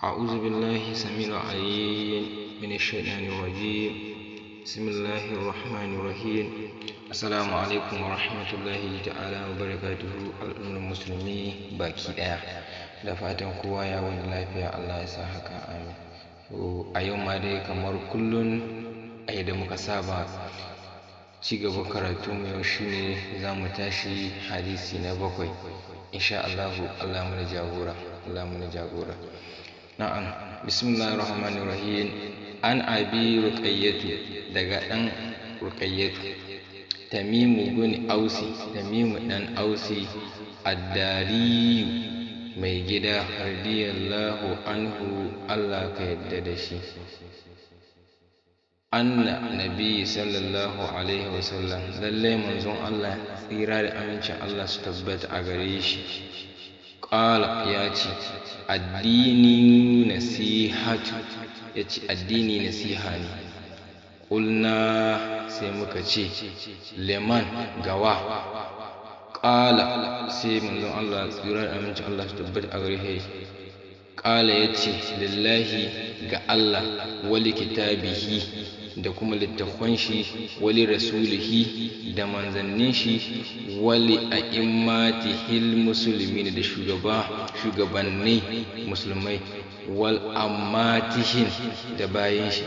أعوذ بالله السميع العليم من الشيطان الرجيم. بسم الله الرحمن الرحيم. Assalamu alaikum wa rahmatullahi ta'ala wa barakatuhu al'ummar musulmi baki ɗaya. Da fatan kowa ya wani lafiya, Allah ya sa haka, amin. A yau ma dai kamar kullun a yadda muka saba ci gaba karatu mu yau shine za mu tashi hadisi na 7 insha Allah. Allah mana jagora, Allah mana jagora. Na'am, bismillahir rahmanir rahim. An abi ruqayyatu, daga dan ruqayyatu, tamimu bin ausi, tamimu dan ausi addari mai gida, radiyallahu anhu, Allah ka yadda da shi. Anna nabi sallallahu alaihi wasallam, lallai manzon Allah tsira da amincin Allah su tabbata a gare shi, ƙala ya ce, addini nasihatu, ya ce addini nasiha ne. Ƙulna, sai muka ce, liman, gawa. Ƙala, sai manzon Allah tsira da amincin Allah su tabbata a gare shi, ƙala ya ce, lillahi, ga Allah, wali kitabihi, da kuma littafan shi, wali rasulihi, da manzannin shi, wali a'immatihil musulmi, da shugabanni musulmai, wal ammatihin, da bayan shi.